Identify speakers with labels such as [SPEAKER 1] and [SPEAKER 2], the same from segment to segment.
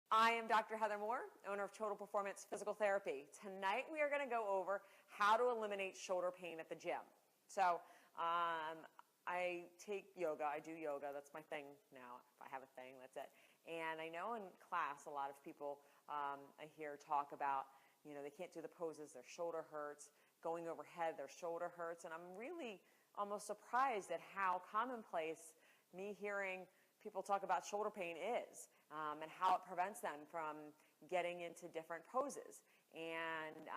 [SPEAKER 1] I am Dr. Heather Moore, owner of Total Performance Physical Therapy. Tonight we are going to go over how to eliminate shoulder pain at the gym. So I take yoga, I do yoga, that's my thing now. If I have a thing, that's it. And I know in class a lot of people I hear talk about, you know, they can't do the poses, their shoulder hurts, going overhead, their shoulder hurts. And I'm really almost surprised at how commonplace me hearing people talk about shoulder pain is, and how it prevents them from getting into different poses. And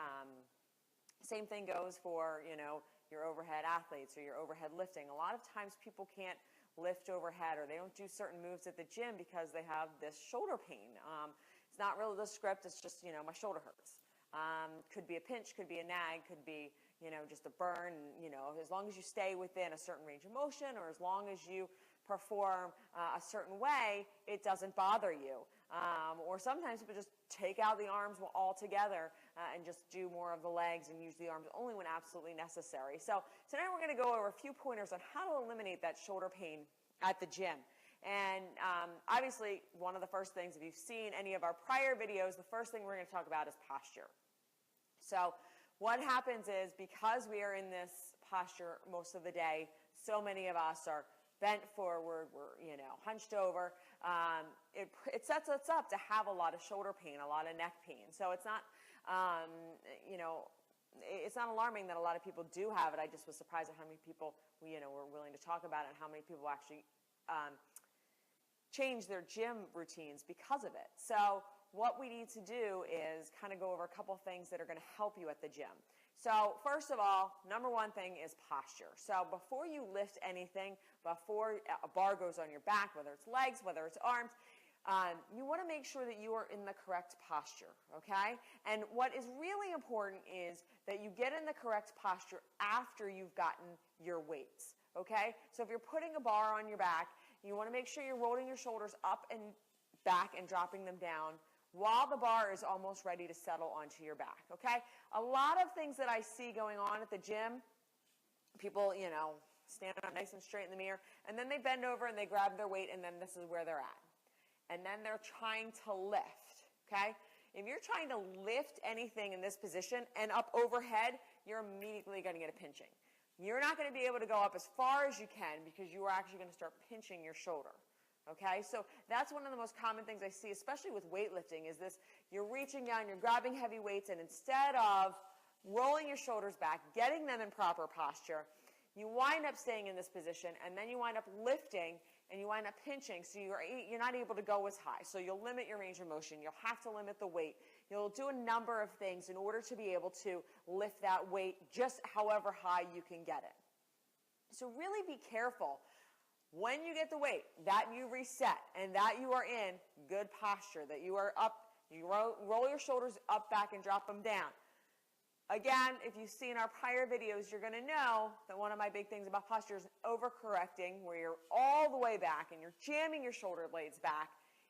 [SPEAKER 1] same thing goes for, you know, your overhead athletes or your overhead lifting. A lot of times people can't lift overhead or they don't do certain moves at the gym because they have this shoulder pain. It's not really the script, it's just, you know, my shoulder hurts. Could be a pinch, could be a nag, could be, you know, just a burn. You know, as long as you stay within a certain range of motion or as long as you perform a certain way, it doesn't bother you. Or sometimes people just take out the arms altogether and just do more of the legs and use the arms only when absolutely necessary. So tonight we're going to go over a few pointers on how to eliminate that shoulder pain at the gym. And obviously, one of the first things, if you've seen any of our prior videos, the first thing we're going to talk about is posture. So what happens is, because we are in this posture most of the day, so many of us are bent forward, we're, you know, hunched over. It sets us up to have a lot of shoulder pain, a lot of neck pain. So it's not, you know, it's not alarming that a lot of people do have it. I just was surprised at how many people, you know, were willing to talk about it and how many people actually change their gym routines because of it. So what we need to do is kind of go over a couple things that are going to help you at the gym. So first of all, number one thing is posture. So before you lift anything, before a bar goes on your back, whether it's legs, whether it's arms, you want to make sure that you are in the correct posture, okay? And what is really important is that you get in the correct posture after you've gotten your weights, okay? So if you're putting a bar on your back, you want to make sure you're rolling your shoulders up and back and dropping them down while the bar is almost ready to settle onto your back, okay? A lot of things that I see going on at the gym, people, you know, stand up nice and straight in the mirror, and then they bend over and they grab their weight, and then this is where they're at. And then they're trying to lift, okay? If you're trying to lift anything in this position and up overhead, you're immediately going to get a pinching. You're not going to be able to go up as far as you can because you are actually going to start pinching your shoulder. Okay, so that's one of the most common things I see, especially with weightlifting, is this: you're reaching down, you're grabbing heavy weights, and instead of rolling your shoulders back, getting them in proper posture, you wind up staying in this position, and then you wind up lifting, and you wind up pinching, so you're not able to go as high. So you'll limit your range of motion. You'll have to limit the weight. You'll do a number of things in order to be able to lift that weight just however high you can get it. So really be careful. When you get the weight, that you reset and that you are in good posture, that you are up, you roll your shoulders up, back, and drop them down. Again, if you've seen our prior videos, you're going to know that one of my big things about posture is overcorrecting, where you're all the way back and you're jamming your shoulder blades back,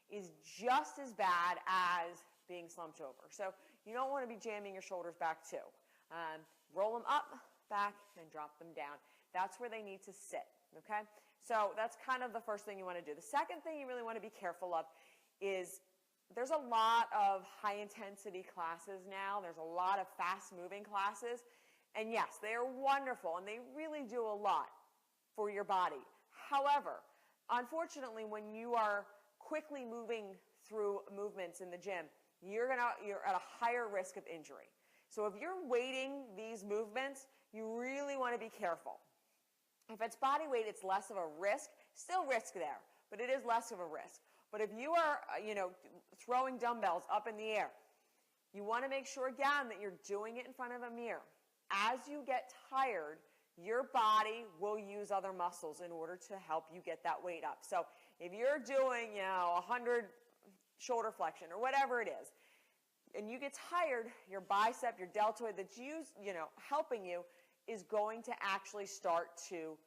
[SPEAKER 1] is just as bad as being slumped over. So you don't want to be jamming your shoulders back too. Roll them up, back, and drop them down. That's where they need to sit, okay? So that's kind of the first thing you want to do. The second thing you really want to be careful of is there's a lot of high-intensity classes now. There's a lot of fast-moving classes. And yes, they are wonderful, and they really do a lot for your body. However, unfortunately, when you are quickly moving through movements in the gym, you're at a higher risk of injury. So if you're weighting these movements, you really want to be careful. If it's body weight, it's less of a risk. Still risk there, but it is less of a risk. But if you are, you know, throwing dumbbells up in the air, you want to make sure, again, that you're doing it in front of a mirror. As you get tired, your body will use other muscles in order to help you get that weight up. So if you're doing, you know, 100 shoulder flexion or whatever it is, and you get tired, your bicep, your deltoid that's helping you is going to actually start to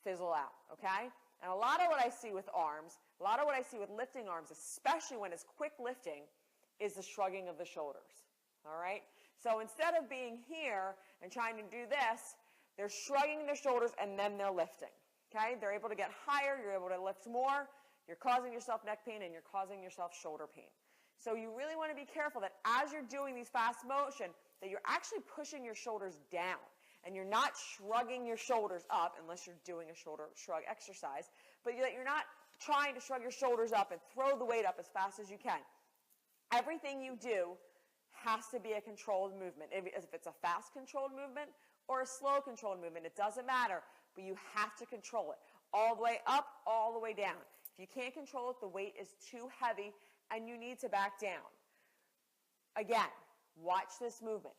[SPEAKER 1] fizzle out, okay? And a lot of what I see with arms, a lot of what I see with lifting arms, especially when it's quick lifting, is the shrugging of the shoulders, all right? So instead of being here and trying to do this, they're shrugging their shoulders and then they're lifting, okay? They're able to get higher, you're able to lift more, you're causing yourself neck pain and you're causing yourself shoulder pain. So you really want to be careful that as you're doing these fast motion, that you're actually pushing your shoulders down. And you're not shrugging your shoulders up, unless you're doing a shoulder shrug exercise, but that you're not trying to shrug your shoulders up and throw the weight up as fast as you can. Everything you do has to be a controlled movement. If it's a fast controlled movement or a slow controlled movement, it doesn't matter, but you have to control it. All the way up, all the way down. If you can't control it, the weight is too heavy and you need to back down. Again, watch this movement.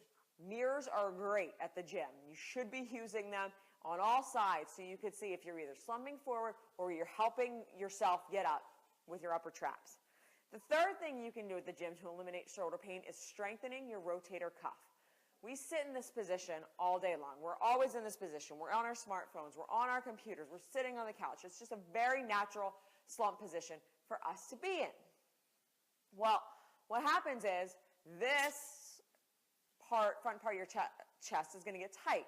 [SPEAKER 1] Mirrors are great at the gym. You should be using them on all sides so you can see if you're either slumping forward or you're helping yourself get up with your upper traps. The third thing you can do at the gym to eliminate shoulder pain is strengthening your rotator cuff. We sit in this position all day long. We're always in this position. We're on our smartphones. We're on our computers. We're sitting on the couch. It's just a very natural slump position for us to be in. Well, what happens is this front part of your chest is going to get tight.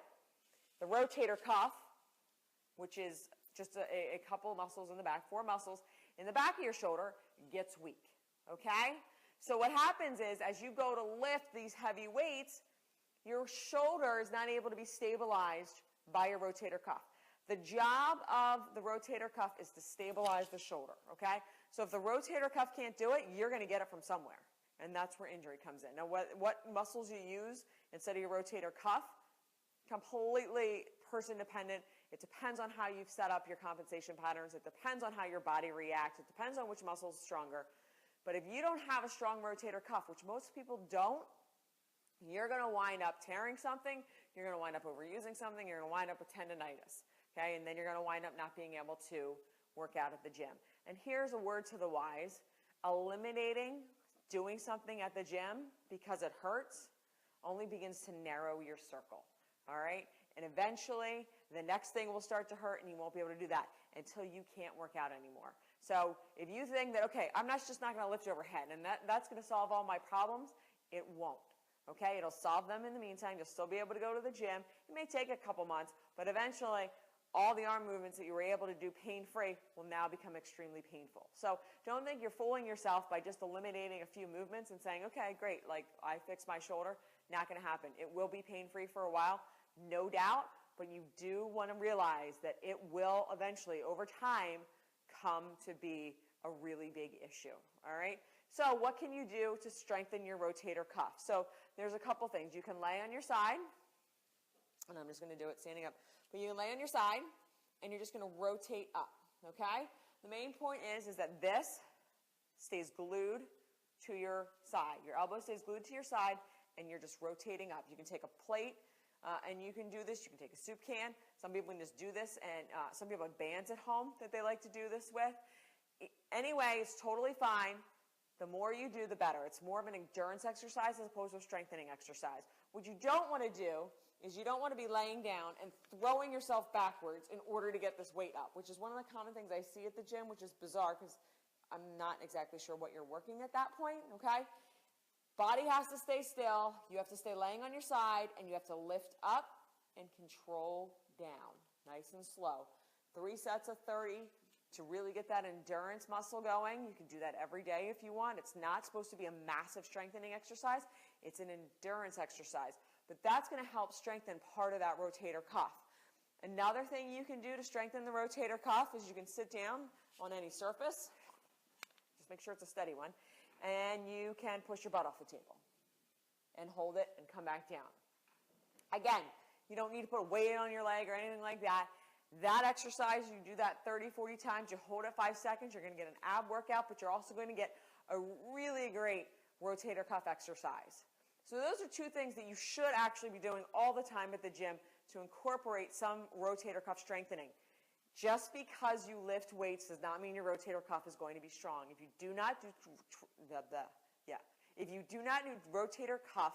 [SPEAKER 1] The rotator cuff, which is just a couple of muscles in the back, 4 muscles in the back of your shoulder, gets weak. Okay? So what happens is as you go to lift these heavy weights, your shoulder is not able to be stabilized by your rotator cuff. The job of the rotator cuff is to stabilize the shoulder. Okay? So if the rotator cuff can't do it, you're going to get it from somewhere. And that's where injury comes in. Now, what muscles you use instead of your rotator cuff, completely person-dependent. It depends on how you've set up your compensation patterns. It depends on how your body reacts. It depends on which muscle is stronger. But if you don't have a strong rotator cuff, which most people don't, you're going to wind up tearing something. You're going to wind up overusing something. You're going to wind up with tendonitis. Okay? And then you're going to wind up not being able to work out at the gym. And here's a word to the wise. Eliminating doing something at the gym because it hurts only begins to narrow your circle, all right? And eventually, the next thing will start to hurt and you won't be able to do that until you can't work out anymore. So if you think that, okay, I'm just not going to lift overhead and that's going to solve all my problems, it won't, okay? It'll solve them in the meantime. You'll still be able to go to the gym. It may take a couple months, but eventually, all the arm movements that you were able to do pain-free will now become extremely painful. So don't think you're fooling yourself by just eliminating a few movements and saying, okay, great, like I fixed my shoulder. Not going to happen. It will be pain-free for a while, no doubt, but you do want to realize that it will eventually, over time, come to be a really big issue, all right? So what can you do to strengthen your rotator cuff? So there's a couple things. You can lay on your side, and I'm just going to do it standing up. But you can lay on your side, and you're just going to rotate up, okay? The main point is that this stays glued to your side. Your elbow stays glued to your side, and you're just rotating up. You can take a plate, and you can do this. You can take a soup can. Some people can just do this, and some people have bands at home that they like to do this with. Anyway, it's totally fine. The more you do, the better. It's more of an endurance exercise as opposed to a strengthening exercise. What you don't want to do is you don't want to be laying down and throwing yourself backwards in order to get this weight up, which is one of the common things I see at the gym, which is bizarre because I'm not exactly sure what you're working at that point, okay? Body has to stay still. You have to stay laying on your side, and you have to lift up and control down, nice and slow. 3 sets of 30 to really get that endurance muscle going. You can do that every day if you want. It's not supposed to be a massive strengthening exercise. It's an endurance exercise. But that's going to help strengthen part of that rotator cuff. Another thing you can do to strengthen the rotator cuff is you can sit down on any surface. Just make sure it's a steady one. And you can push your butt off the table and hold it and come back down. Again, you don't need to put a weight on your leg or anything like that. That exercise, you do that 30, 40 times. You hold it 5 seconds. You're going to get an ab workout, but you're also going to get a really great rotator cuff exercise. So those are 2 things that you should actually be doing all the time at the gym to incorporate some rotator cuff strengthening. Just because you lift weights does not mean your rotator cuff is going to be strong. If you do not do rotator cuff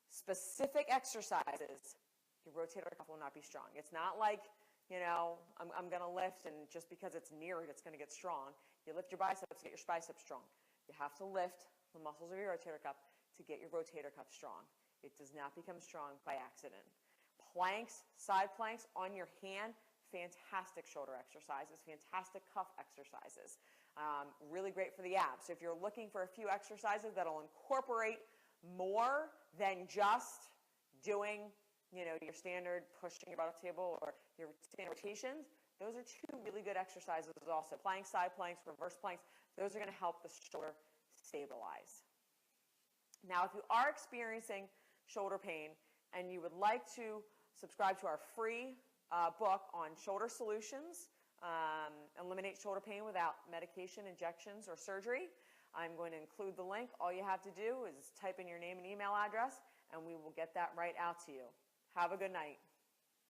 [SPEAKER 1] specific exercises, your rotator cuff will not be strong. It's not like, I'm going to lift and just because it's near it, it's going to get strong. You lift your biceps, get your biceps strong. You have to lift the muscles of your rotator cuff to get your rotator cuff strong. It does not become strong by accident. Planks, side planks on your hand, fantastic shoulder exercises, fantastic cuff exercises. Really great for the abs. So if you're looking for a few exercises that'll incorporate more than just doing, your standard pushing your butt up table or your standard rotations, those are two really good exercises also. Planks, side planks, reverse planks, those are going to help the shoulder stabilize. Now, if you are experiencing shoulder pain and you would like to subscribe to our free book on shoulder solutions, eliminate shoulder pain without medication, injections, or surgery, I'm going to include the link. All you have to do is type in your name and email address, and we will get that right out to you. Have a good night.